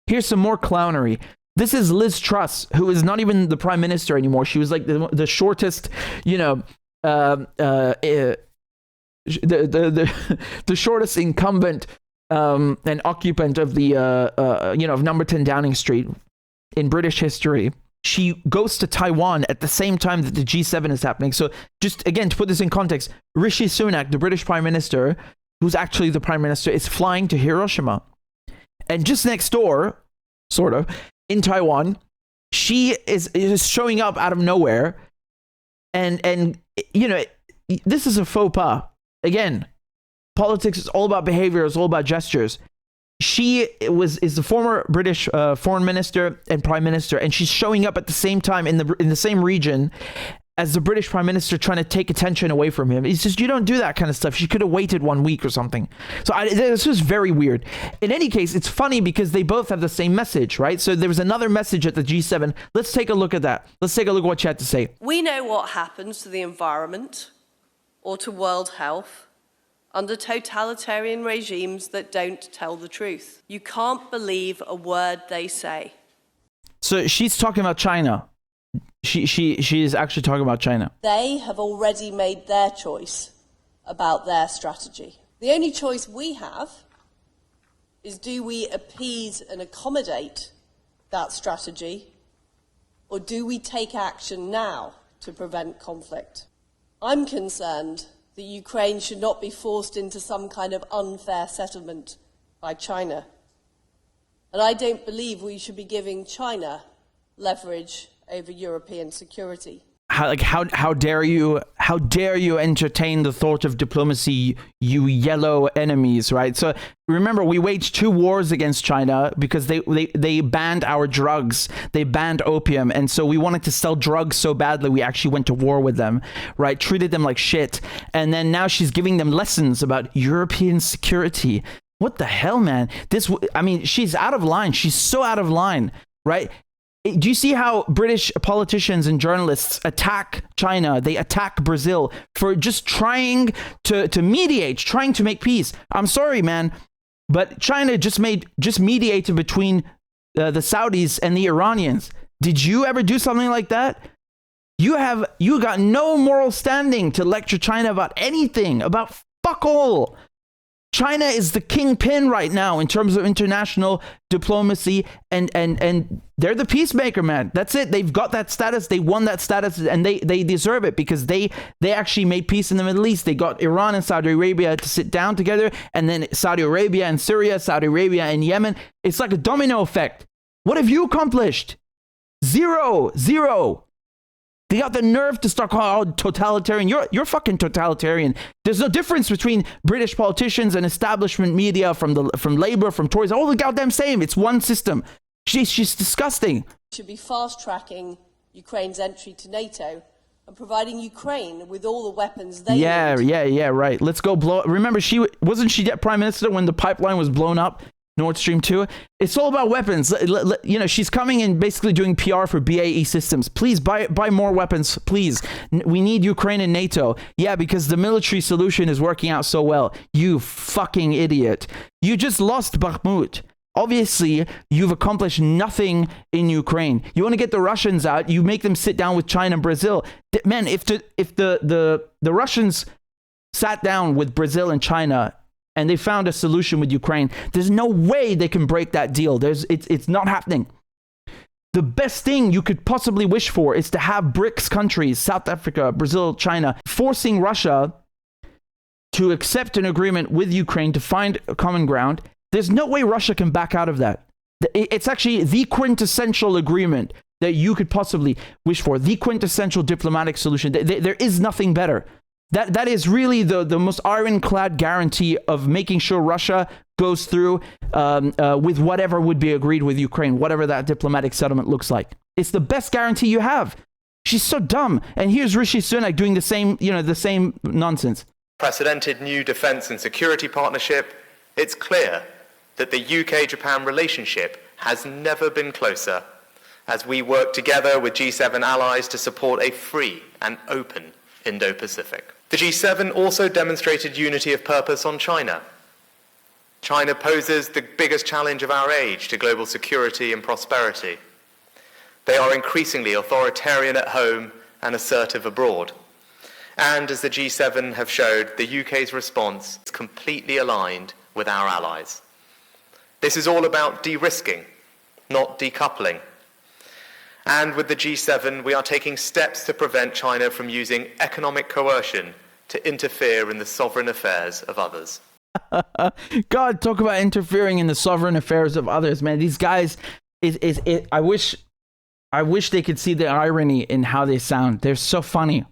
Here's some more clownery. This is Liz Truss, who is not even the prime minister anymore. She was like the shortest, the shortest incumbent and occupant of the of number 10 Downing Street in British history. She goes to Taiwan at the same time that the G7 is happening. So just again, to put this in context, Rishi Sunak, the British prime minister, who's actually the prime minister, is flying to Hiroshima. And just next door, sort of, in Taiwan, she is showing up out of nowhere. And this is a faux pas. Again, politics is all about behavior, it's all about gestures. She is the former British foreign minister and prime minister, and she's showing up at the same time in the same region as the British prime minister, trying to take attention away from him. It's just, you don't do that kind of stuff. She could have waited 1 week or something. So this was very weird. In any case, it's funny because they both have the same message, right? So there was another message at the G7. Let's take a look at that. Let's take a look at what she had to say. We know what happens to the environment or to world health under totalitarian regimes that don't tell the truth. You can't believe a word they say. So she's talking about China. She is actually talking about China. They have already made their choice about their strategy. The only choice we have is, do we appease and accommodate that strategy, or do we take action now to prevent conflict? I'm concerned that Ukraine should not be forced into some kind of unfair settlement by China. And I don't believe we should be giving China leverage over European security. How dare you entertain the thought of diplomacy, you yellow enemies, right? So remember, we waged 2 wars against China because they banned our drugs. They banned opium. And so we wanted to sell drugs so badly, we actually went to war with them, right? Treated them like shit. And then now she's giving them lessons about European security. What the hell, man? She's out of line. She's so out of line, right? Do you see how British politicians and journalists attack China? They attack Brazil for just trying to mediate, trying to make peace. I'm sorry, man, but China just mediated between the Saudis and the Iranians. Did you ever do something like that? You got no moral standing to lecture China about anything, about fuck all. China is the kingpin right now in terms of international diplomacy, and they're the peacemaker, man. That's it. They've got that status. They won that status, and they deserve it because they actually made peace in the Middle East. They got Iran and Saudi Arabia to sit down together, and then Saudi Arabia and Syria, Saudi Arabia and Yemen. It's like a domino effect. What have you accomplished? Zero. They got the nerve to start calling totalitarian. You're fucking totalitarian. There's no difference between British politicians and establishment media from Labour, from Tories. All the goddamn same. It's one system. She's disgusting. Should be fast-tracking Ukraine's entry to NATO and providing Ukraine with all the weapons they need. Yeah, right. Let's go blow. Remember, wasn't she prime minister when the pipeline was blown up? Nord Stream 2. It's all about weapons. She's coming and basically doing PR for BAE Systems. Please buy more weapons, please. We need Ukraine and NATO. Yeah, because the military solution is working out so well. You fucking idiot. You just lost Bakhmut. Obviously, you've accomplished nothing in Ukraine. You want to get the Russians out, you make them sit down with China and Brazil. Man, if the Russians sat down with Brazil and China and they found a solution with Ukraine, there's no way they can break that deal. It's not happening. The best thing you could possibly wish for is to have BRICS countries, South Africa, Brazil, China, forcing Russia to accept an agreement with Ukraine to find a common ground. There's no way Russia can back out of that. It's actually the quintessential agreement that you could possibly wish for, the quintessential diplomatic solution. There is nothing better. That is really the most ironclad guarantee of making sure Russia goes through with whatever would be agreed with Ukraine, whatever that diplomatic settlement looks like. It's the best guarantee you have. She's so dumb. And here's Rishi Sunak doing the same nonsense. Precedented new defense and security partnership. It's clear that the UK-Japan relationship has never been closer as we work together with G7 allies to support a free and open Indo-Pacific. The G7 also demonstrated unity of purpose on China. China poses the biggest challenge of our age to global security and prosperity. They are increasingly authoritarian at home and assertive abroad. And as the G7 have showed, the UK's response is completely aligned with our allies. This is all about de-risking, not decoupling. And with the G7, we are taking steps to prevent China from using economic coercion to interfere in the sovereign affairs of others. God, talk about interfering in the sovereign affairs of others, man. These guys, I wish they could see the irony in how they sound. They're so funny.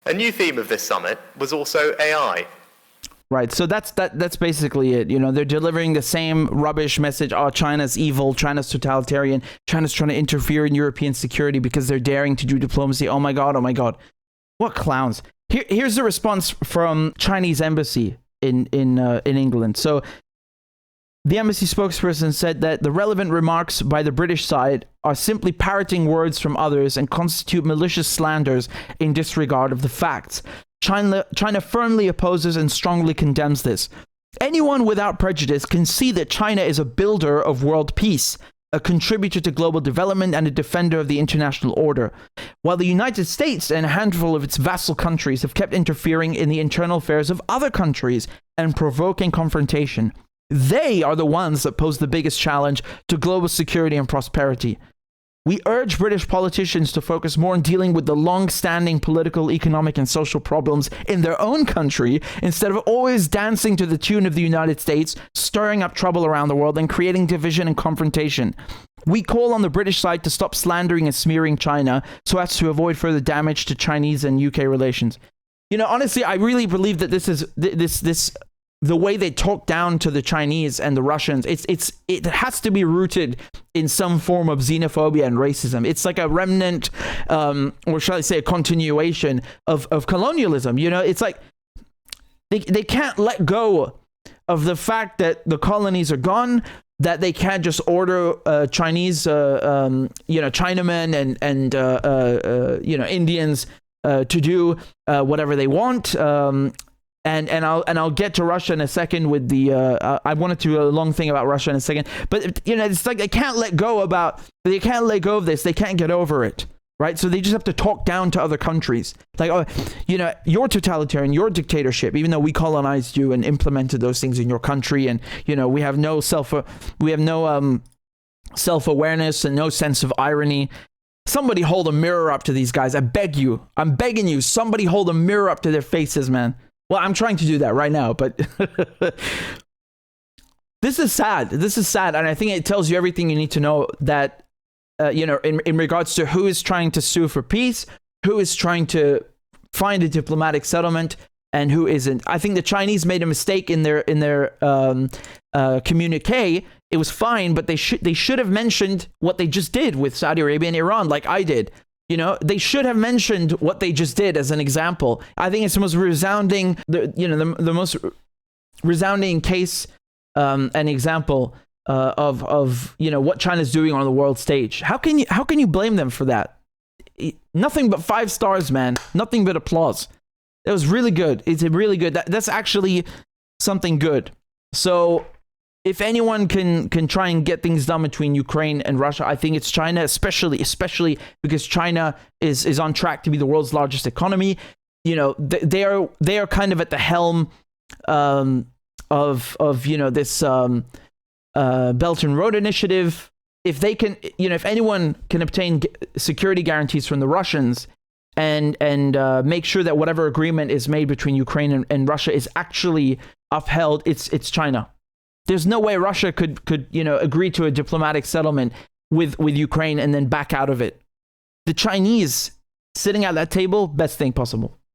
A new theme of this summit was also AI. Right, so that's basically it. You know, they're delivering the same rubbish message. Oh, China's evil, China's totalitarian, China's trying to interfere in European security because they're daring to do diplomacy. Oh my God. What clowns. Here's the response from Chinese embassy in England. So the embassy spokesperson said that the relevant remarks by the British side are simply parroting words from others and constitute malicious slanders in disregard of the facts. China firmly opposes and strongly condemns this. Anyone without prejudice can see that China is a builder of world peace, a contributor to global development, and a defender of the international order. While the United States and a handful of its vassal countries have kept interfering in the internal affairs of other countries and provoking confrontation, they are the ones that pose the biggest challenge to global security and prosperity. We urge British politicians to focus more on dealing with the long-standing political, economic, and social problems in their own country instead of always dancing to the tune of the United States, stirring up trouble around the world and creating division and confrontation. We call on the British side to stop slandering and smearing China so as to avoid further damage to Chinese and UK relations. You know, honestly, I really believe that this is the way they talk down to the Chinese and the Russians, it has to be rooted in some form of xenophobia and racism. It's like a remnant, or shall I say a continuation of colonialism. You know, it's like they can't let go of the fact that the colonies are gone, that they can't just order Chinese, Chinamen and Indians to do whatever they want. And I'll get to Russia in a second with the I wanted to do a long thing about Russia in a second, but you know, it's like they can't let go of this. They can't get over it, right? So they just have to talk down to other countries, like, oh, you know, you're totalitarian, you're dictatorship, even though we colonized you and implemented those things in your country, and you know, we have no self-awareness and no sense of irony. Somebody hold a mirror up to these guys. I beg you. I'm begging you. Somebody hold a mirror up to their faces, man. Well, I'm trying to do that right now, but this is sad. This is sad. And I think it tells you everything you need to know that, in regards to who is trying to sue for peace, who is trying to find a diplomatic settlement, and who isn't. I think the Chinese made a mistake in their communique. It was fine, but they should have mentioned what they just did with Saudi Arabia and Iran, like I did. You know, they should have mentioned what they just did as an example. I think it's the most resounding, the most resounding case, an example of what China's doing on the world stage. How can you blame them for that? Nothing but 5 stars, man. Nothing but applause. It was really good. It's really good. That's actually something good. So if anyone can try and get things done between Ukraine and Russia, I think it's China, especially because China is on track to be the world's largest economy. You know, they are kind of at the helm of this Belt and Road Initiative. If they can, if anyone can obtain security guarantees from the Russians and make sure that whatever agreement is made between Ukraine and Russia is actually upheld, it's China. There's no way Russia could agree to a diplomatic settlement with Ukraine and then back out of it. The Chinese sitting at that table, best thing possible.